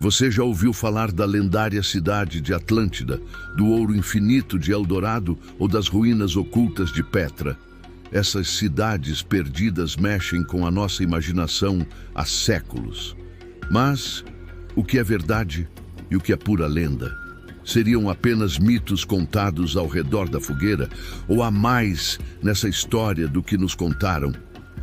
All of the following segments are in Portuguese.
Você já ouviu falar da lendária cidade de Atlântida, do ouro infinito de Eldorado ou das ruínas ocultas de Petra? Essas cidades perdidas mexem com a nossa imaginação há séculos. Mas o que é verdade e o que é pura lenda? Seriam apenas mitos contados ao redor da fogueira ou há mais nessa história do que nos contaram?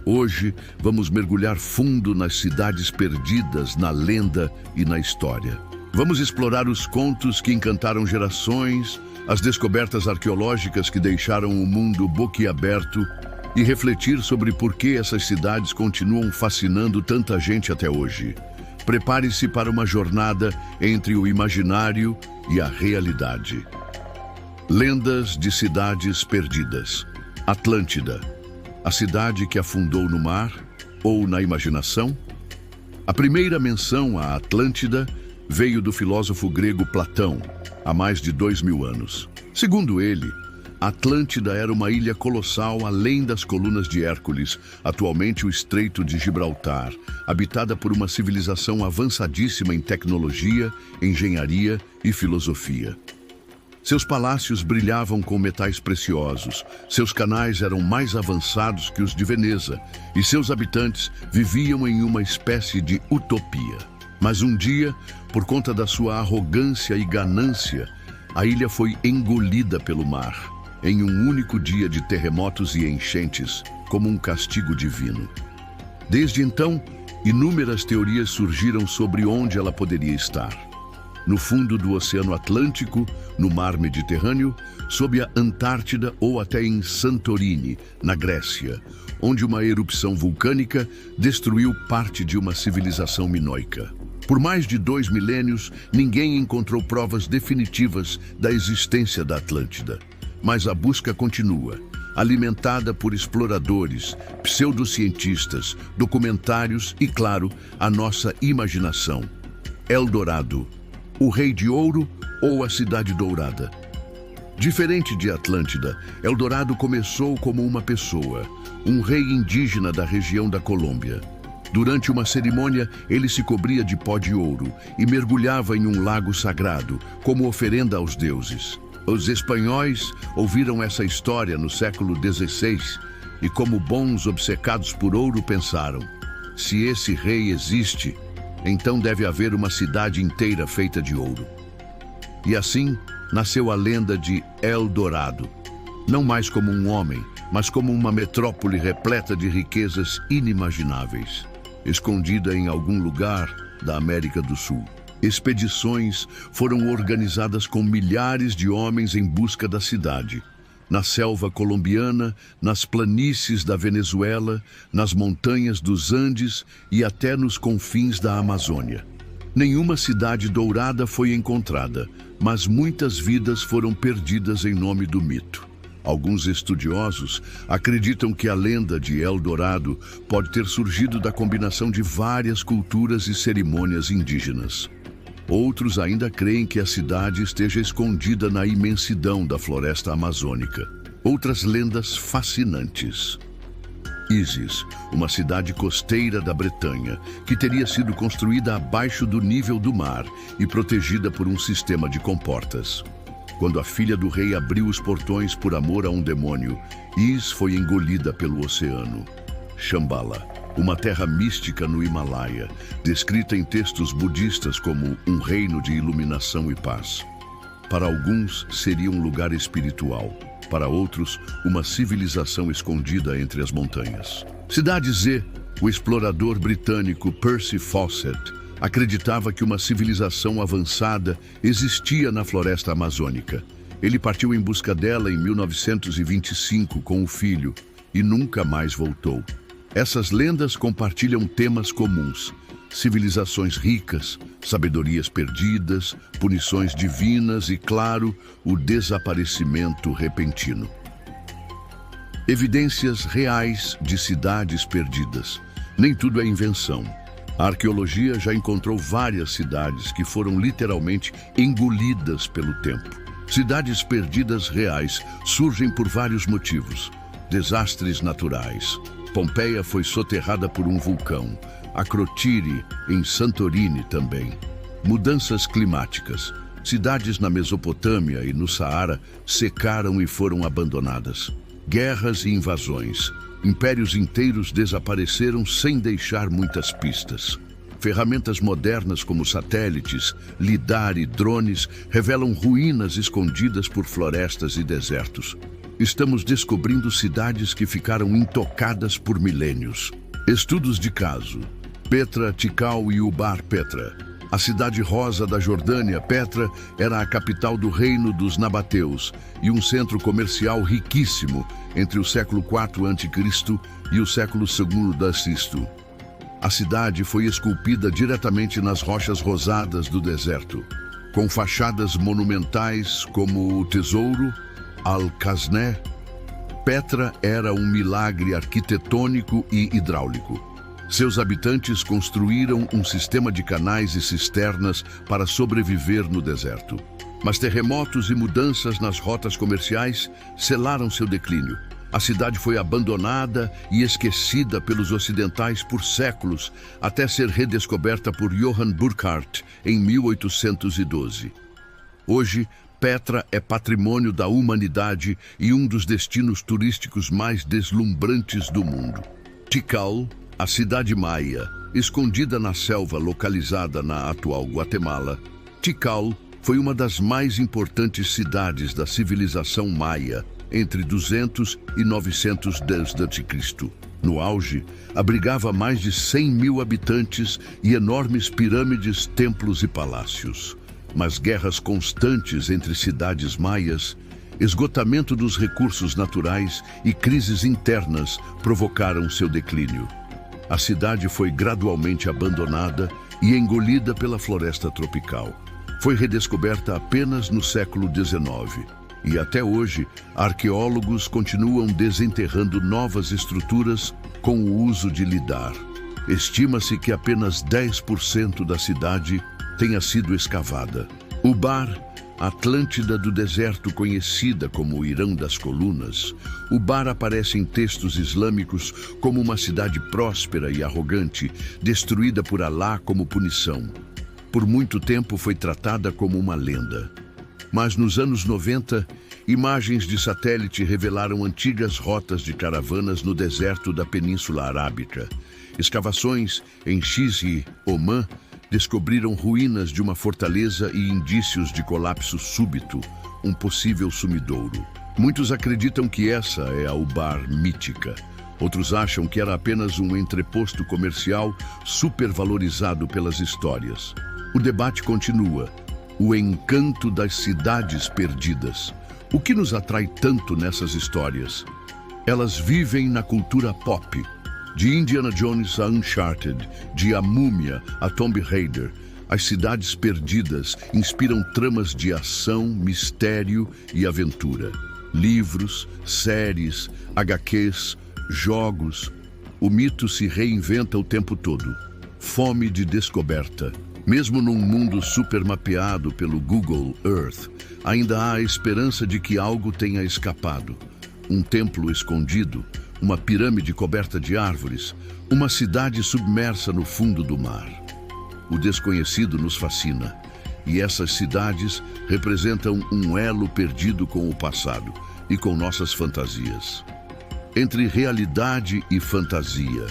Hoje vamos mergulhar fundo nas cidades perdidas, na lenda e na história. Vamos explorar os contos que encantaram gerações, as descobertas arqueológicas que deixaram o mundo boquiaberto e refletir sobre por que essas cidades continuam fascinando tanta gente até hoje. Prepare-se para uma jornada entre o imaginário e a realidade. Lendas de cidades perdidas. Atlântida. A cidade que afundou no mar ou na imaginação? A primeira menção à Atlântida veio do filósofo grego Platão, há mais de 2000 anos. Segundo ele, Atlântida era uma ilha colossal além das colunas de Hércules, atualmente o Estreito de Gibraltar, habitada por uma civilização avançadíssima em tecnologia, engenharia e filosofia. Seus palácios brilhavam com metais preciosos, seus canais eram mais avançados que os de Veneza, e seus habitantes viviam em uma espécie de utopia. Mas um dia, por conta da sua arrogância e ganância, a ilha foi engolida pelo mar, em um único dia de terremotos e enchentes, como um castigo divino. Desde então, inúmeras teorias surgiram sobre onde ela poderia estar. No fundo do Oceano Atlântico, no Mar Mediterrâneo, sob a Antártida ou até em Santorini, na Grécia, onde uma erupção vulcânica destruiu parte de uma civilização minoica. Por mais de 2 milênios, ninguém encontrou provas definitivas da existência da Atlântida. Mas a busca continua, alimentada por exploradores, pseudocientistas, documentários e, claro, a nossa imaginação. Eldorado. O Rei de Ouro ou a Cidade Dourada? Diferente de Atlântida, Eldorado começou como uma pessoa, um rei indígena da região da Colômbia. Durante uma cerimônia, ele se cobria de pó de ouro e mergulhava em um lago sagrado, como oferenda aos deuses. Os espanhóis ouviram essa história no século XVI e, como bons obcecados por ouro, pensaram: se esse rei existe, então deve haver uma cidade inteira feita de ouro. E assim nasceu a lenda de Eldorado, não mais como um homem, mas como uma metrópole repleta de riquezas inimagináveis, escondida em algum lugar da América do Sul. Expedições foram organizadas com milhares de homens em busca da cidade. Na selva colombiana, nas planícies da Venezuela, nas montanhas dos Andes e até nos confins da Amazônia. Nenhuma cidade dourada foi encontrada, mas muitas vidas foram perdidas em nome do mito. Alguns estudiosos acreditam que a lenda de Eldorado pode ter surgido da combinação de várias culturas e cerimônias indígenas. Outros ainda creem que a cidade esteja escondida na imensidão da floresta amazônica. Outras lendas fascinantes. Ísis, uma cidade costeira da Bretanha, que teria sido construída abaixo do nível do mar e protegida por um sistema de comportas. Quando a filha do rei abriu os portões por amor a um demônio, Is foi engolida pelo oceano. Shambhala, uma terra mística no Himalaia, descrita em textos budistas como um reino de iluminação e paz. Para alguns, seria um lugar espiritual. Para outros, uma civilização escondida entre as montanhas. Cidade Z, o explorador britânico Percy Fawcett acreditava que uma civilização avançada existia na floresta amazônica. Ele partiu em busca dela em 1925 com o filho e nunca mais voltou. Essas lendas compartilham temas comuns: civilizações ricas, sabedorias perdidas, punições divinas e, claro, o desaparecimento repentino. Evidências reais de cidades perdidas. Nem tudo é invenção. A arqueologia já encontrou várias cidades que foram literalmente engolidas pelo tempo. Cidades perdidas reais surgem por vários motivos. Desastres naturais. Pompeia foi soterrada por um vulcão. Akrotiri, em Santorini também. Mudanças climáticas. Cidades na Mesopotâmia e no Saara secaram e foram abandonadas. Guerras e invasões. Impérios inteiros desapareceram sem deixar muitas pistas. Ferramentas modernas como satélites, lidar e drones revelam ruínas escondidas por florestas e desertos. Estamos descobrindo cidades que ficaram intocadas por milênios. Estudos de caso. Petra, Tikal e Ubar Petra. A cidade rosa da Jordânia, Petra, era a capital do reino dos nabateus e um centro comercial riquíssimo entre o século IV a.C. e o século II d.C. A cidade foi esculpida diretamente nas rochas rosadas do deserto, com fachadas monumentais como o Tesouro, Al-Kazné. Petra era um milagre arquitetônico e hidráulico. Seus habitantes construíram um sistema de canais e cisternas para sobreviver no deserto. Mas terremotos e mudanças nas rotas comerciais selaram seu declínio. A cidade foi abandonada e esquecida pelos ocidentais por séculos, até ser redescoberta por Johann Burckhardt em 1812. Hoje, Petra é patrimônio da humanidade e um dos destinos turísticos mais deslumbrantes do mundo. Tikal, a cidade maia, escondida na selva localizada na atual Guatemala, Tikal foi uma das mais importantes cidades da civilização maia entre 200 e 900 d.C. No auge, abrigava mais de 100 mil habitantes e enormes pirâmides, templos e palácios. Mas guerras constantes entre cidades maias, esgotamento dos recursos naturais e crises internas provocaram seu declínio. A cidade foi gradualmente abandonada e engolida pela floresta tropical. Foi redescoberta apenas no século XIX. E até hoje, arqueólogos continuam desenterrando novas estruturas com o uso de lidar. Estima-se que apenas 10% da cidade tenha sido escavada. Ubar, Atlântida do deserto conhecida como o Irã das Colunas, Ubar aparece em textos islâmicos como uma cidade próspera e arrogante, destruída por Alá como punição. Por muito tempo foi tratada como uma lenda. Mas nos anos 90, imagens de satélite revelaram antigas rotas de caravanas no deserto da Península Arábica. Escavações em Shizhi, Omã, descobriram ruínas de uma fortaleza e indícios de colapso súbito, um possível sumidouro. Muitos acreditam que essa é a Ubar mítica. Outros acham que era apenas um entreposto comercial supervalorizado pelas histórias. O debate continua. O encanto das cidades perdidas. O que nos atrai tanto nessas histórias? Elas vivem na cultura pop. De Indiana Jones a Uncharted, de A Múmia a Tomb Raider, as cidades perdidas inspiram tramas de ação, mistério e aventura. Livros, séries, HQs, jogos. O mito se reinventa o tempo todo. Fome de descoberta. Mesmo num mundo supermapeado pelo Google Earth, ainda há a esperança de que algo tenha escapado. Um templo escondido, uma pirâmide coberta de árvores, uma cidade submersa no fundo do mar. O desconhecido nos fascina, e essas cidades representam um elo perdido com o passado e com nossas fantasias. Entre realidade e fantasia,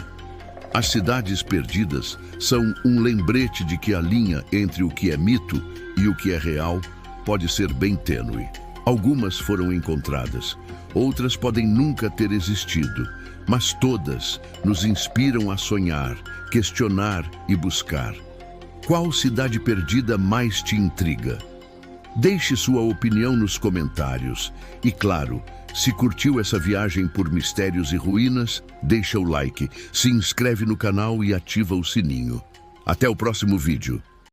as cidades perdidas são um lembrete de que a linha entre o que é mito e o que é real pode ser bem tênue. Algumas foram encontradas, outras podem nunca ter existido, mas todas nos inspiram a sonhar, questionar e buscar. Qual cidade perdida mais te intriga? Deixe sua opinião nos comentários. E claro, se curtiu essa viagem por mistérios e ruínas, deixa o like, se inscreve no canal e ativa o sininho. Até o próximo vídeo.